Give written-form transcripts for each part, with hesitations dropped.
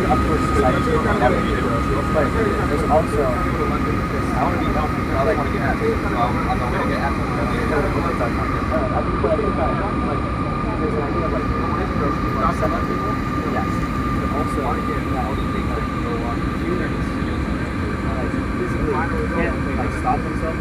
of course, society is going to but there's also, I want to be healthy, but I don't want to get happy. On the way to get happy, I think that, like, there's an idea of, like, some people, yes, but also, all these things that can go on, humans, like, physically can't, like, stop themselves.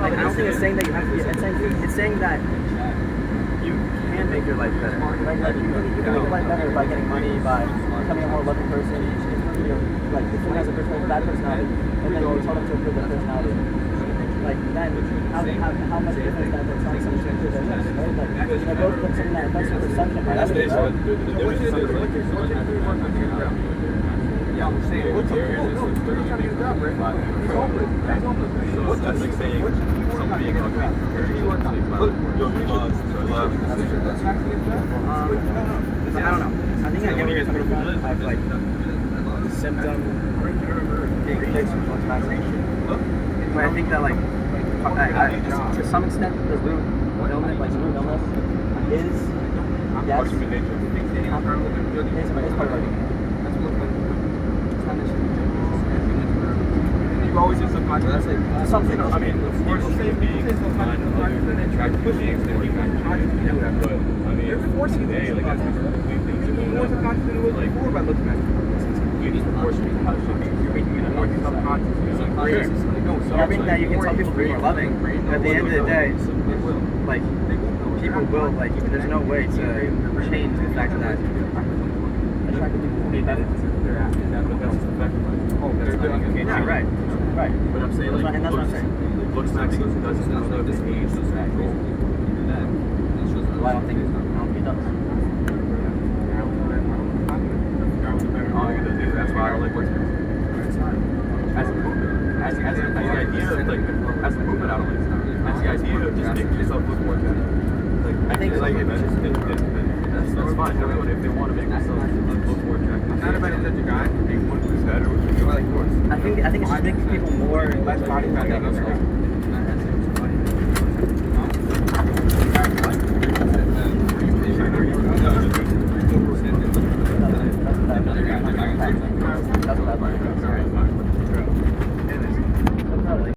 Like, I don't think it's saying that you have to be, it's saying that you can make your life better. Like you can make your life better by getting money, by becoming a more loving person. Like if someone has a bad personality, and then you tell them to improve their personality, like then how much difference that makes on someone to improve their personality, right? Like they're both doing something that affects your perception, right? That's right? Yeah, I'm saying what's up? We're trying to get a job, right? He's homeless. That's like saying someone being ugly. I don't know. I think I get where you're coming from. I've like symptom being fixed with vaccination. But I think that like to some extent the root illness, like the root illness, is yes. It's part of like. Always in subconscious. That's like something. I mean, of course, being attractive beings, they're conscious to do that, but I mean, they're forcing today, like that's completely more subconscious than it was before by looking at it. It's completely proportionally conscious. You're making it more subconscious. Everything that you can tell people people are loving, but at the end of the day, like people will like. There's no way to change the fact that attractive people will be better. Yeah, right. Right. But I'm saying, like, and that's what I'm saying. Looks sexy doesn't know this age is that goal. Well, I don't think it does. That's why I don't like work experience. As a movement, as the idea of, like, as a movement, I don't like it. As the idea of just making yourself look more attractive. Like, I think, like, that's fine. Everyone, if they want to make themselves look more attractive. Not about such a guy. They want to do better. I think it's just making people more less body fat. That's what